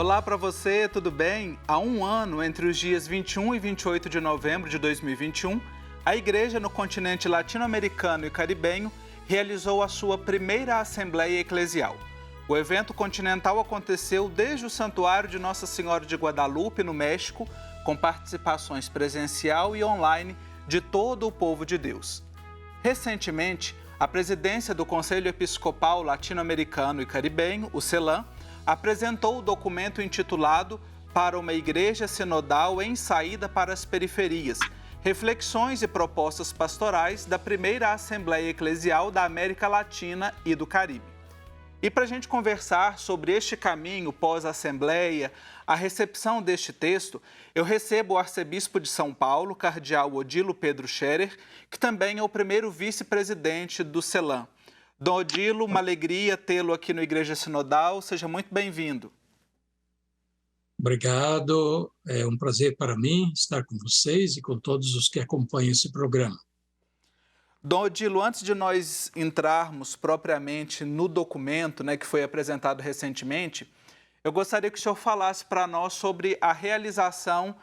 Olá para você, tudo bem? Há um ano, entre os dias 21 e 28 de novembro de 2021, a Igreja no continente latino-americano e caribenho realizou a sua primeira Assembleia Eclesial. O evento continental aconteceu desde o Santuário de Nossa Senhora de Guadalupe, no México, com participações presencial e online de todo o povo de Deus. Recentemente, a presidência do Conselho Episcopal Latino-Americano e Caribenho, o CELAM, apresentou o documento intitulado Para uma Igreja Sinodal em Saída para as Periferias, reflexões e propostas pastorais da primeira Assembleia Eclesial da América Latina e do Caribe. E para a gente conversar sobre este caminho pós-Assembleia, a recepção deste texto, eu recebo o arcebispo de São Paulo, cardeal Odilo Pedro Scherer, que também é o primeiro vice-presidente do CELAM. Dom Odilo, uma alegria tê-lo aqui no Igreja Sinodal. Seja muito bem-vindo. Obrigado. É um prazer para mim estar com vocês e com todos os que acompanham esse programa. Dom Odilo, antes de nós entrarmos propriamente no documento, que foi apresentado recentemente, eu gostaria que o senhor falasse para nós sobre a realização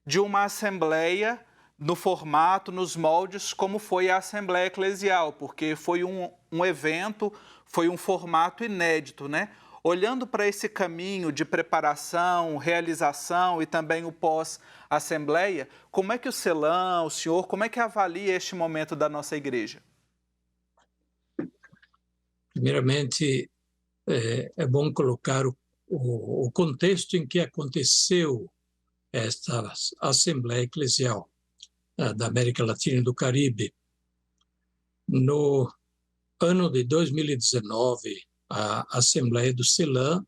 de uma assembleia no formato, nos moldes, como foi a Assembleia Eclesial, porque foi um evento, foi um formato inédito, né? Olhando para esse caminho de preparação, realização e também o pós-Assembleia, como é que o CELAM, o senhor, como é que avalia este momento da nossa igreja? Primeiramente, é bom colocar o contexto em que aconteceu esta Assembleia Eclesial da América Latina e do Caribe. No ano de 2019, a Assembleia do CELAM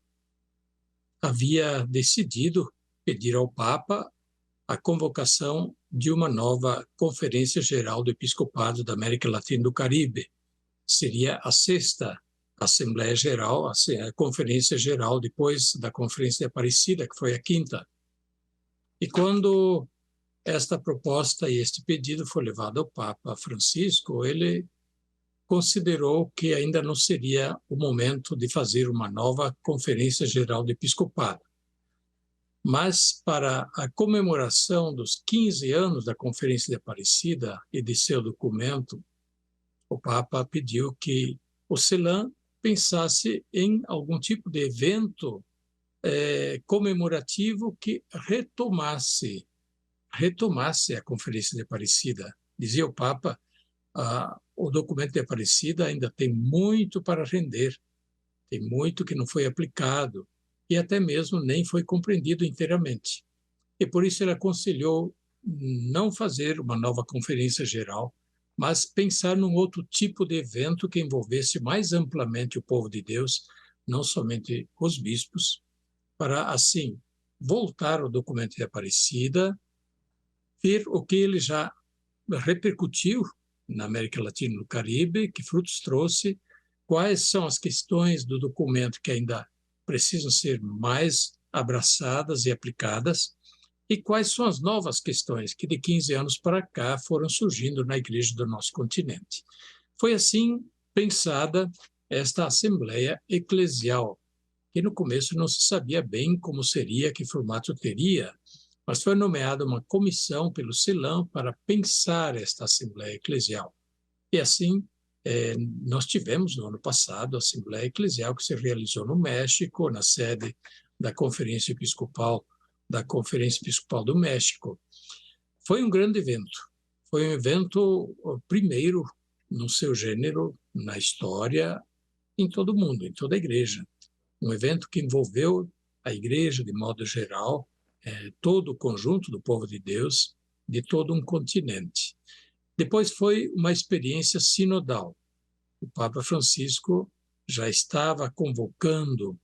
havia decidido pedir ao Papa a convocação de uma nova Conferência Geral do Episcopado da América Latina e do Caribe. Seria a sexta Assembleia Geral, a Conferência Geral, depois da Conferência de Aparecida, que foi a quinta. E quando esta proposta e este pedido foi levado ao Papa Francisco, ele considerou que ainda não seria o momento de fazer uma nova Conferência Geral do Episcopado. Mas, para a comemoração dos 15 anos da Conferência de Aparecida e de seu documento, o Papa pediu que o CELAM pensasse em algum tipo de evento comemorativo que retomasse a Conferência de Aparecida. Dizia o Papa, o documento de Aparecida ainda tem muito para render, tem muito que não foi aplicado e até mesmo nem foi compreendido inteiramente. E por isso ele aconselhou não fazer uma nova conferência geral, mas pensar num outro tipo de evento que envolvesse mais amplamente o povo de Deus, não somente os bispos, para, assim, voltar ao documento de Aparecida, ver o que ele já repercutiu na América Latina e no Caribe, que frutos trouxe, quais são as questões do documento que ainda precisam ser mais abraçadas e aplicadas, e quais são as novas questões que de 15 anos para cá foram surgindo na igreja do nosso continente. Foi assim pensada esta Assembleia Eclesial, que no começo não se sabia bem como seria, que formato teria, mas foi nomeada uma comissão pelo CELAM para pensar esta Assembleia Eclesial. E assim, nós tivemos no ano passado a Assembleia Eclesial que se realizou no México, na sede da Conferência Episcopal do México. Foi um grande evento. Foi um evento primeiro no seu gênero, na história, em todo o mundo, em toda a igreja. Um evento que envolveu a igreja de modo geral, todo o conjunto do povo de Deus, de todo um continente. Depois foi uma experiência sinodal. O Papa Francisco já estava convocando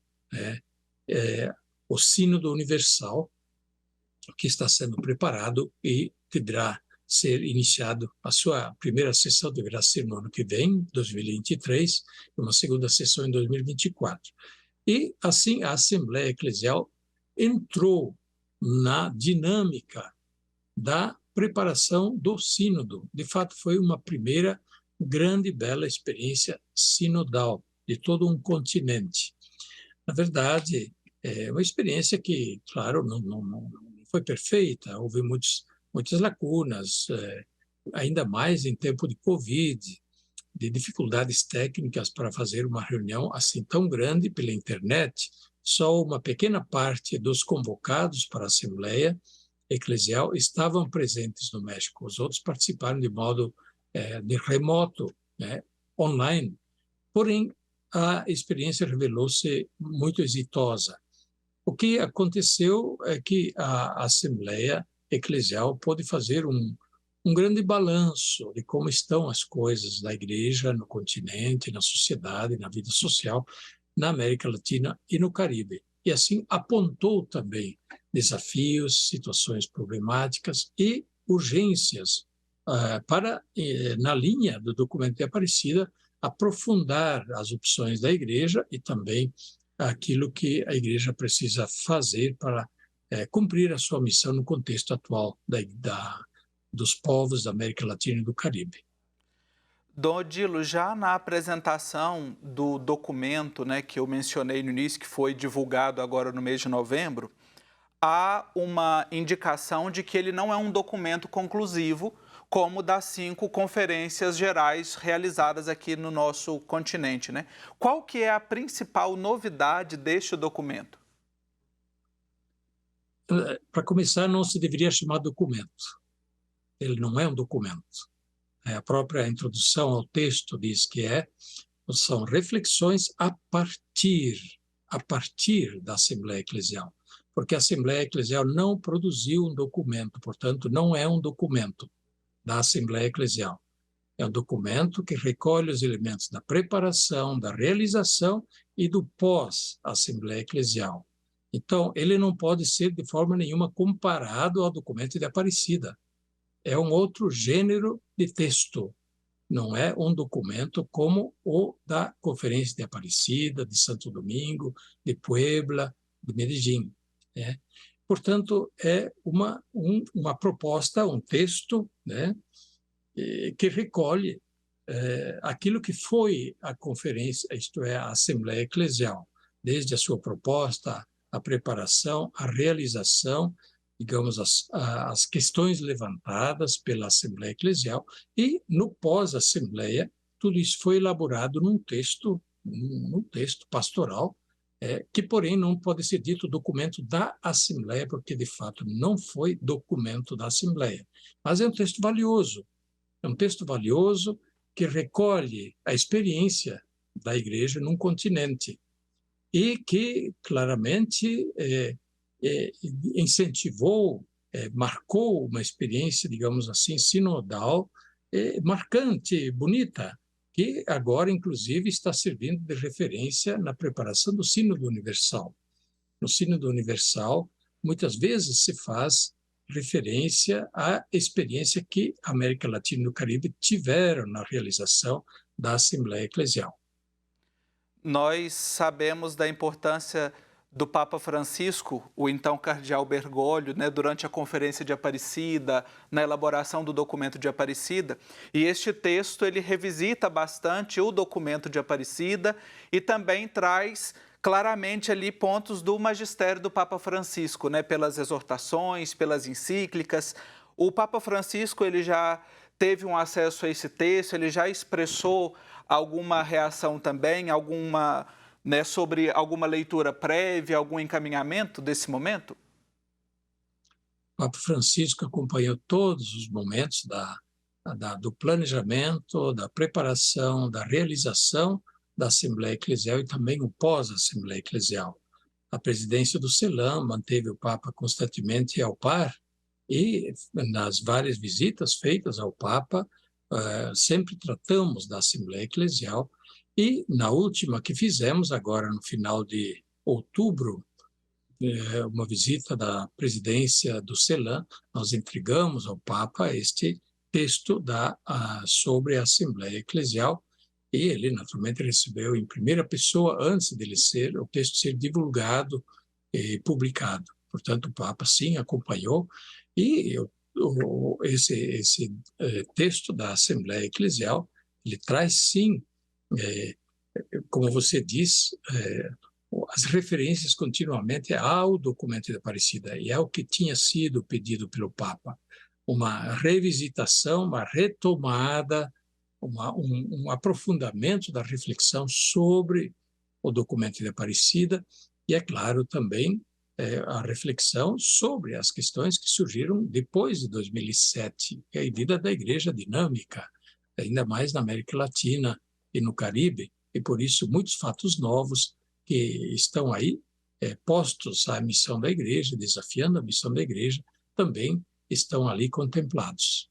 o Sínodo Universal, que está sendo preparado e deverá ser iniciado. A sua primeira sessão deverá ser no ano que vem, 2023, e uma segunda sessão em 2024. E, assim, a Assembleia Eclesial entrou na dinâmica da preparação do sínodo. De fato, foi uma primeira grande e bela experiência sinodal de todo um continente. Na verdade, É uma experiência que, claro, não foi perfeita, houve muitas lacunas, ainda mais em tempo de Covid, de dificuldades técnicas para fazer uma reunião assim tão grande pela internet. Só uma pequena parte dos convocados para a Assembleia Eclesial estavam presentes no México. Os outros participaram de modo de remoto, né, online. Porém, a experiência revelou-se muito exitosa. O que aconteceu é que a Assembleia Eclesial pôde fazer um grande balanço de como estão as coisas da igreja no continente, na sociedade, na vida social, na América Latina e no Caribe. E assim apontou também desafios, situações problemáticas e urgências para, na linha do documento de Aparecida, aprofundar as opções da igreja e também aquilo que a igreja precisa fazer para cumprir a sua missão no contexto atual dos povos da América Latina e do Caribe. Dom Odilo, já na apresentação do documento, né, que eu mencionei no início, que foi divulgado agora no mês de novembro, há uma indicação de que ele não é um documento conclusivo, como das 5 conferências gerais realizadas aqui no nosso continente, né? Qual que é a principal novidade deste documento? Para começar, não se deveria chamar documento. Ele não é um documento. A própria introdução ao texto diz que são reflexões a partir da Assembleia Eclesial, porque a Assembleia Eclesial não produziu um documento, portanto, não é um documento da Assembleia Eclesial. É um documento que recolhe os elementos da preparação, da realização e do pós-Assembleia Eclesial. Então, ele não pode ser de forma nenhuma comparado ao documento de Aparecida. É um outro gênero de texto. Não é um documento como o da Conferência de Aparecida, de Santo Domingo, de Puebla, de Medellín. Né? Portanto, é uma proposta, um texto, né, que recolhe aquilo que foi a conferência, isto é, a Assembleia Eclesial, desde a sua proposta, a preparação, a realização, digamos, as questões levantadas pela Assembleia Eclesial, e no pós-Assembleia, tudo isso foi elaborado num texto pastoral, que, porém, não pode ser dito documento da Assembleia, porque, de fato, não foi documento da Assembleia. Mas é um texto valioso. É um texto valioso que recolhe a experiência da igreja num continente e que, claramente, incentivou, marcou uma experiência, digamos assim, sinodal, marcante, bonita, que agora, inclusive, está servindo de referência na preparação do Sínodo Universal. No Sínodo Universal, muitas vezes se faz referência à experiência que a América Latina e o Caribe tiveram na realização da Assembleia Eclesial. Nós sabemos da importância do Papa Francisco, o então cardeal Bergoglio, né, durante a Conferência de Aparecida, na elaboração do documento de Aparecida, e este texto ele revisita bastante o documento de Aparecida e também traz claramente ali pontos do magistério do Papa Francisco, né, pelas exortações, pelas encíclicas. O Papa Francisco ele já teve um acesso a esse texto, ele já expressou alguma reação também, né, sobre alguma leitura prévia, algum encaminhamento desse momento? O Papa Francisco acompanhou todos os momentos do planejamento, da preparação, da realização da Assembleia Eclesial e também o pós-Assembleia Eclesial. A presidência do CELAM manteve o Papa constantemente ao par e, nas várias visitas feitas ao Papa, sempre tratamos da Assembleia Eclesial e, na última que fizemos, agora no final de outubro, uma visita da presidência do CELAM, nós entregamos ao Papa este texto sobre a Assembleia Eclesial e ele, naturalmente, recebeu em primeira pessoa antes o texto ser divulgado e publicado. Portanto, o Papa, sim, acompanhou e esse texto da Assembleia Eclesial, ele traz, sim, como você diz, as referências continuamente ao documento de Aparecida, e é o que tinha sido pedido pelo Papa, uma revisitação, uma retomada, um aprofundamento da reflexão sobre o documento de Aparecida, e, é claro, também a reflexão sobre as questões que surgiram depois de 2007, que é a vida da igreja dinâmica, ainda mais na América Latina e no Caribe, e, por isso, muitos fatos novos que estão aí postos à missão da igreja, desafiando a missão da igreja, também estão ali contemplados.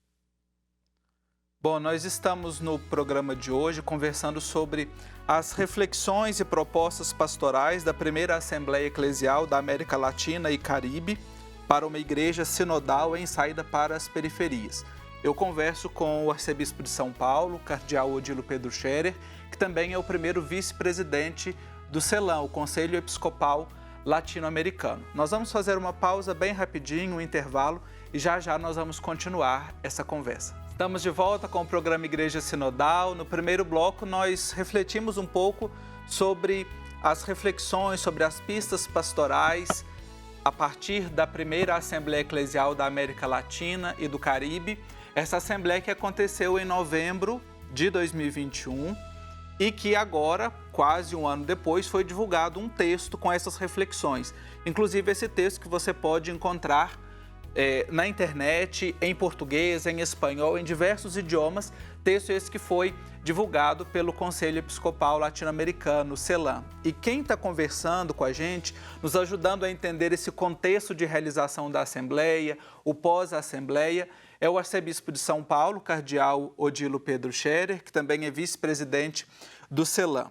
Bom, nós estamos no programa de hoje conversando sobre as reflexões e propostas pastorais da primeira Assembleia Eclesial da América Latina e Caribe para uma igreja sinodal em saída para as periferias. Eu converso com o arcebispo de São Paulo, cardeal Odilo Pedro Scherer, que também é o primeiro vice-presidente do CELAM, o Conselho Episcopal Latino-Americano. Nós vamos fazer uma pausa bem rapidinho, um intervalo, e já já nós vamos continuar essa conversa. Estamos de volta com o programa Igreja Sinodal. No primeiro bloco, nós refletimos um pouco sobre as reflexões, sobre as pistas pastorais a partir da primeira Assembleia Eclesial da América Latina e do Caribe. Essa Assembleia que aconteceu em novembro de 2021 e que agora, quase um ano depois, foi divulgado um texto com essas reflexões. Inclusive esse texto que você pode encontrar na internet, em português, em espanhol, em diversos idiomas, texto esse que foi divulgado pelo Conselho Episcopal Latino-Americano, CELAM. E quem está conversando com a gente, nos ajudando a entender esse contexto de realização da Assembleia, o pós-Assembleia, é o arcebispo de São Paulo, cardeal Odilo Pedro Scherer, que também é vice-presidente do CELAM.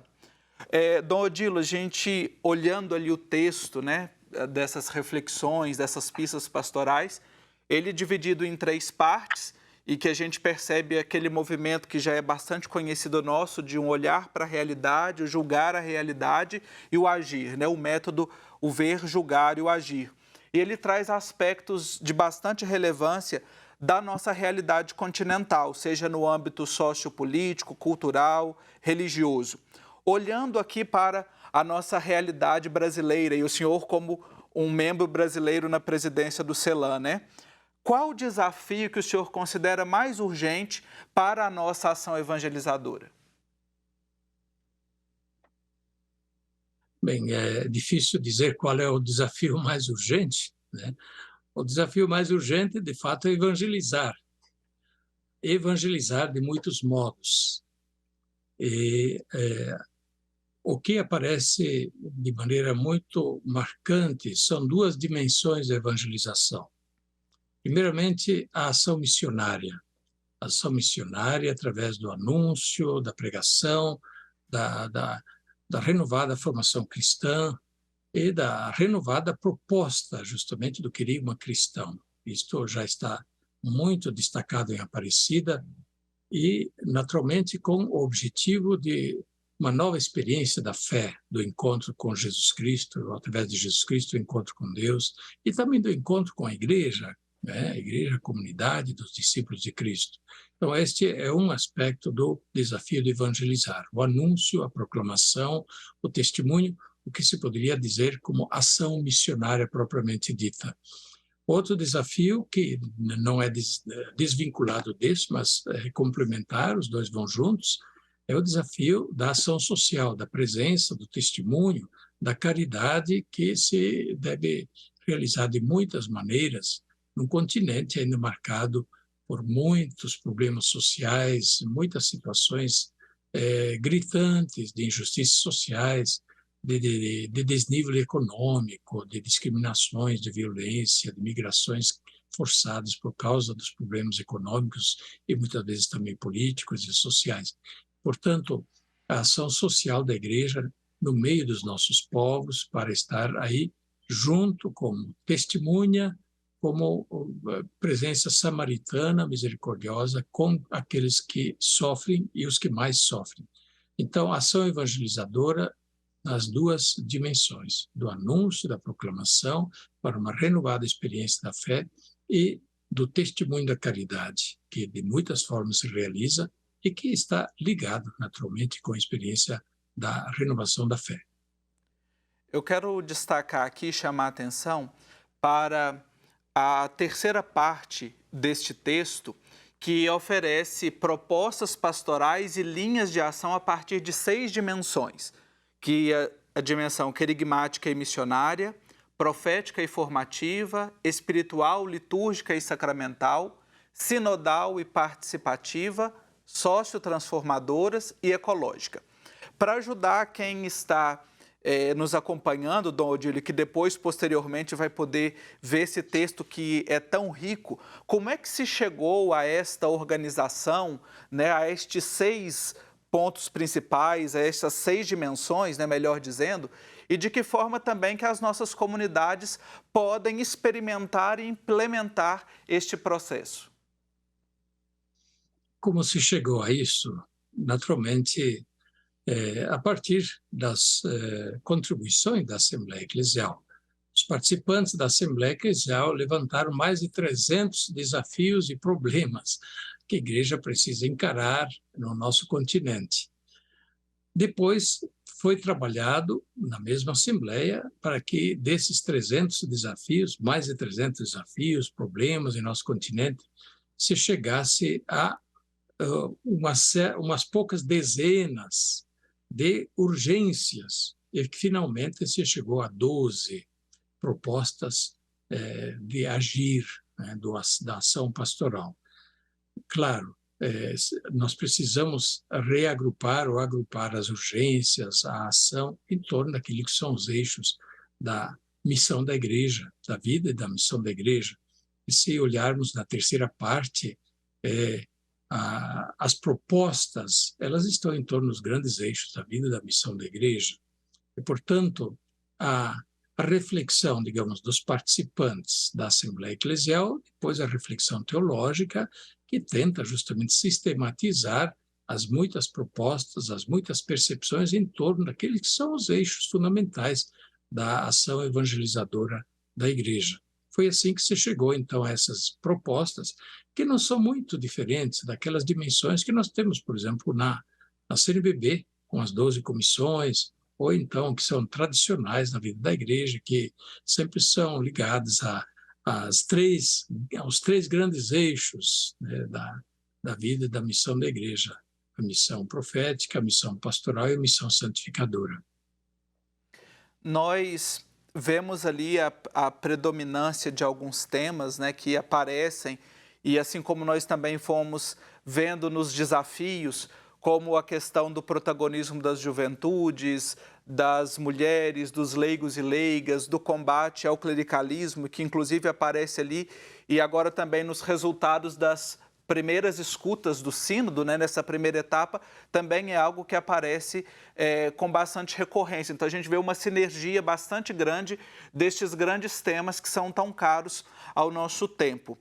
Dom Odilo, a gente olhando ali o texto, né, dessas reflexões, dessas pistas pastorais, ele é dividido em 3 partes e que a gente percebe aquele movimento que já é bastante conhecido nosso de um olhar para a realidade, o julgar a realidade e o agir, né? O método, o ver, julgar e o agir. E ele traz aspectos de bastante relevância da nossa realidade continental, seja no âmbito sociopolítico, cultural, religioso. Olhando aqui para a nossa realidade brasileira, e o senhor como um membro brasileiro na presidência do CELAM, né? Qual o desafio que o senhor considera mais urgente para a nossa ação evangelizadora? Bem, é difícil dizer qual é o desafio mais urgente, né? O desafio mais urgente, de fato, é evangelizar. Evangelizar de muitos modos. E o que aparece de maneira muito marcante são 2 dimensões da evangelização. Primeiramente, a ação missionária. A ação missionária através do anúncio, da pregação, da renovada formação cristã e da renovada proposta, justamente, do querigma cristão. Isto já está muito destacado em Aparecida e, naturalmente, com o objetivo de uma nova experiência da fé, do encontro com Jesus Cristo, através de Jesus Cristo, o encontro com Deus, e também do encontro com a igreja, né? A igreja, a comunidade dos discípulos de Cristo. Então, este é um aspecto do desafio de evangelizar, o anúncio, a proclamação, o testemunho, o que se poderia dizer como ação missionária propriamente dita. Outro desafio, que não é desvinculado desse, mas é complementar, os 2 vão juntos, é o desafio da ação social, da presença, do testemunho, da caridade, que se deve realizar de muitas maneiras num continente ainda marcado por muitos problemas sociais, muitas situações gritantes de injustiças sociais, de desnível econômico, de discriminações, de violência, de migrações forçadas por causa dos problemas econômicos e muitas vezes também políticos e sociais. Portanto, a ação social da igreja no meio dos nossos povos para estar aí junto como testemunha, como presença samaritana, misericordiosa com aqueles que sofrem e os que mais sofrem. Então, a ação evangelizadora nas 2 dimensões, do anúncio, da proclamação, para uma renovada experiência da fé e do testemunho da caridade, que de muitas formas se realiza e que está ligado, naturalmente, com a experiência da renovação da fé. Eu quero destacar aqui, chamar a atenção para a terceira parte deste texto, que oferece propostas pastorais e linhas de ação a partir de 6 dimensões, que é a dimensão querigmática e missionária, profética e formativa, espiritual, litúrgica e sacramental, sinodal e participativa, sociotransformadoras e ecológica. Para ajudar quem está nos acompanhando, Dom Odílio, que depois, posteriormente, vai poder ver esse texto que é tão rico, como é que se chegou a esta organização, né, a estes 6 pontos principais, a estas 6 dimensões, né, melhor dizendo, e de que forma também que as nossas comunidades podem experimentar e implementar este processo? Como se chegou a isso? Naturalmente, a partir das contribuições da Assembleia Eclesial. Os participantes da Assembleia Eclesial levantaram mais de 300 desafios e problemas que a Igreja precisa encarar no nosso continente. Depois foi trabalhado na mesma Assembleia para que desses 300 desafios, mais de 300 desafios, problemas em nosso continente, se chegasse a umas poucas dezenas de urgências, e que finalmente se chegou a 12 propostas de agir, né, da ação pastoral. Claro, nós precisamos reagrupar ou agrupar as urgências, a ação, em torno daquilo que são os eixos da missão da Igreja, da vida e da missão da Igreja. E se olharmos na terceira parte, as propostas, elas estão em torno dos grandes eixos da vida e da missão da Igreja. E, portanto, a reflexão, digamos, dos participantes da Assembleia Eclesial, depois a reflexão teológica, que tenta justamente sistematizar as muitas propostas, as muitas percepções em torno daqueles que são os eixos fundamentais da ação evangelizadora da Igreja. Foi assim que se chegou, então, a essas propostas, que não são muito diferentes daquelas dimensões que nós temos, por exemplo, na CNBB, com as 12 comissões, ou então que são tradicionais na vida da Igreja, que sempre são ligadas aos três grandes eixos, né, da vida e da missão da Igreja: a missão profética, a missão pastoral e a missão santificadora. Nós vemos ali a predominância de alguns temas, né, que aparecem, e assim como nós também fomos vendo nos desafios, como a questão do protagonismo das juventudes, das mulheres, dos leigos e leigas, do combate ao clericalismo, que inclusive aparece ali, e agora também nos resultados das primeiras escutas do sínodo, né, nessa primeira etapa, também é algo que aparece com bastante recorrência. Então, a gente vê uma sinergia bastante grande destes grandes temas que são tão caros ao nosso tempo.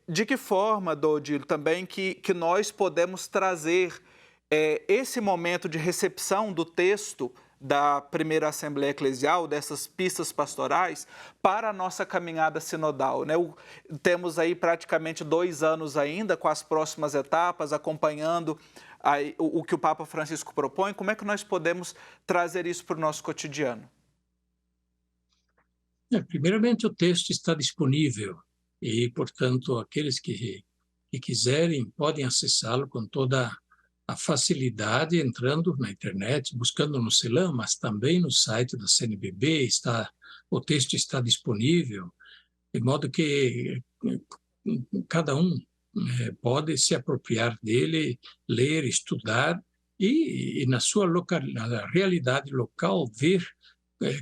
De que forma, Dodilo, também que nós podemos trazer esse momento de recepção do texto da primeira Assembleia Eclesial, dessas pistas pastorais, para a nossa caminhada sinodal, né? Temos aí praticamente 2 anos ainda com as próximas etapas, acompanhando o que o Papa Francisco propõe. Como é que nós podemos trazer isso para o nosso cotidiano? Primeiramente, o texto está disponível e, portanto, aqueles que quiserem podem acessá-lo com toda a facilidade, entrando na internet, buscando no CELAM, mas também no site da CNBB, o texto está disponível, de modo que cada um pode se apropriar dele, ler, estudar e na sua na realidade local, ver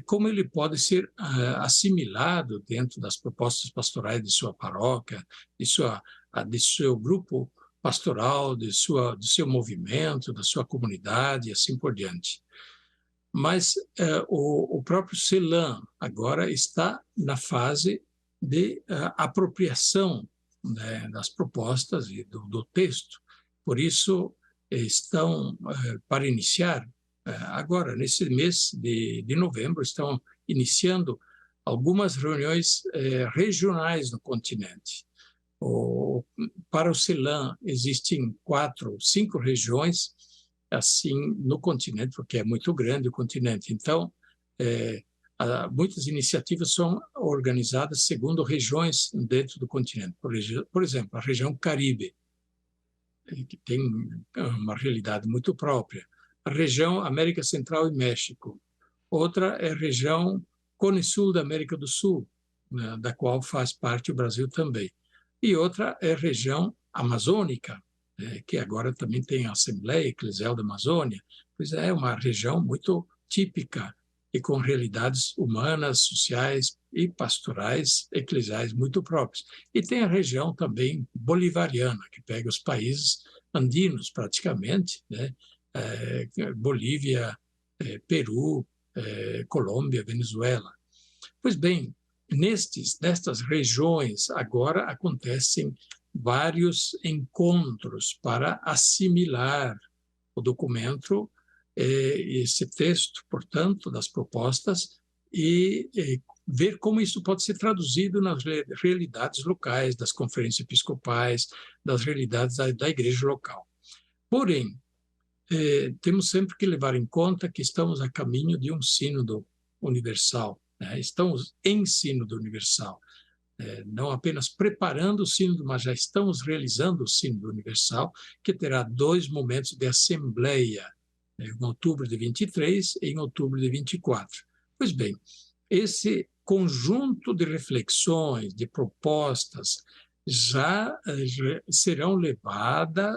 como ele pode ser assimilado dentro das propostas pastorais de sua paróquia, de seu grupo pastoral, do seu movimento, da sua comunidade e assim por diante. Mas o próprio CELAM agora está na fase de apropriação, né, das propostas e do texto. Por isso, estão, para iniciar, agora, nesse mês de novembro, estão iniciando algumas reuniões regionais no continente. Para o CELAM, existem 4, 5 regiões assim no continente, porque é muito grande o continente. Então, muitas iniciativas são organizadas segundo regiões dentro do continente. Por exemplo, a região Caribe, que tem uma realidade muito própria. A região América Central e México. Outra é a região Cone Sul da América do Sul, né, da qual faz parte o Brasil também. E outra é a região amazônica, que agora também tem a Assembleia Eclesial da Amazônia. Pois é uma região muito típica e com realidades humanas, sociais e pastorais, eclesiais muito próprias. E tem a região também bolivariana, que pega os países andinos praticamente, né? Bolívia, Peru, Colômbia, Venezuela. Pois bem, nestas regiões agora acontecem vários encontros para assimilar o documento, esse texto, portanto, das propostas, e ver como isso pode ser traduzido nas realidades locais, das conferências episcopais, das realidades da igreja local. Porém, temos sempre que levar em conta que estamos a caminho de um sínodo universal, né? Estamos em sínodo universal, não apenas preparando o sínodo, mas já estamos realizando o sínodo universal, que terá 2 momentos de assembleia, em outubro de 23 e em outubro de 24. Pois bem, esse conjunto de reflexões, de propostas, já serão levadas,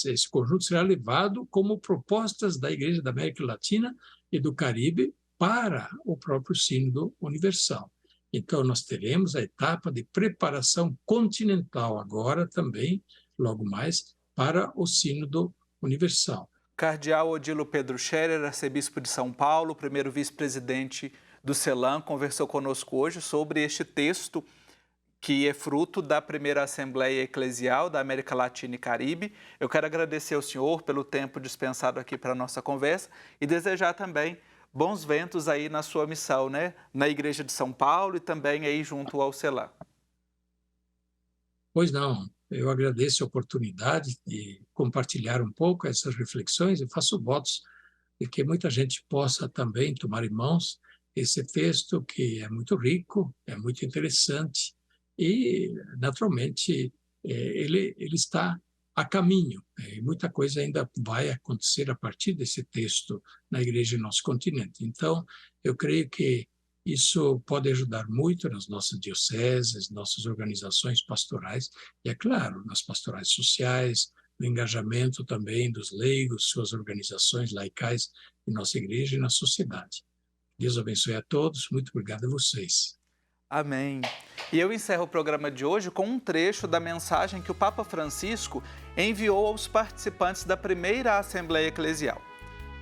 esse conjunto será levado como propostas da Igreja da América Latina e do Caribe para o próprio Sínodo Universal. Então, nós teremos a etapa de preparação continental agora também, logo mais, para o Sínodo Universal. Cardeal Odilo Pedro Scherer, arcebispo de São Paulo, primeiro vice-presidente do CELAM, conversou conosco hoje sobre este texto que é fruto da primeira Assembleia Eclesial da América Latina e Caribe. Eu quero agradecer ao senhor pelo tempo dispensado aqui para a nossa conversa e desejar também bons ventos aí na sua missão, né? Na Igreja de São Paulo e também aí junto ao CELAM. Pois não, eu agradeço a oportunidade de compartilhar um pouco essas reflexões e faço votos de que muita gente possa também tomar em mãos esse texto que é muito rico, é muito interessante e, naturalmente, ele está a caminho. E muita coisa ainda vai acontecer a partir desse texto na igreja do nosso continente. Então, eu creio que isso pode ajudar muito nas nossas dioceses, nossas organizações pastorais e, é claro, nas pastorais sociais, no engajamento também dos leigos, suas organizações laicais em nossa igreja e na sociedade. Deus abençoe a todos. Muito obrigado a vocês. Amém. E eu encerro o programa de hoje com um trecho da mensagem que o Papa Francisco enviou aos participantes da primeira Assembleia Eclesial.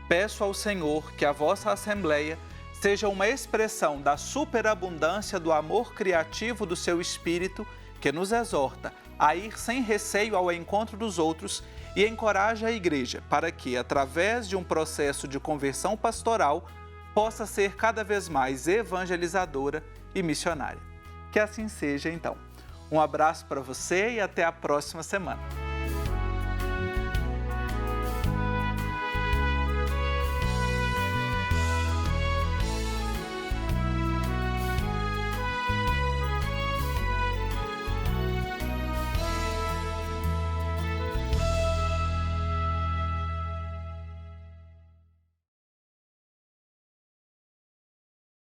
Peço ao Senhor que a vossa Assembleia seja uma expressão da superabundância do amor criativo do seu Espírito, que nos exorta a ir sem receio ao encontro dos outros e encoraja a Igreja para que, através de um processo de conversão pastoral, possa ser cada vez mais evangelizadora e missionária. Que assim seja, então. Um abraço para você e até a próxima semana.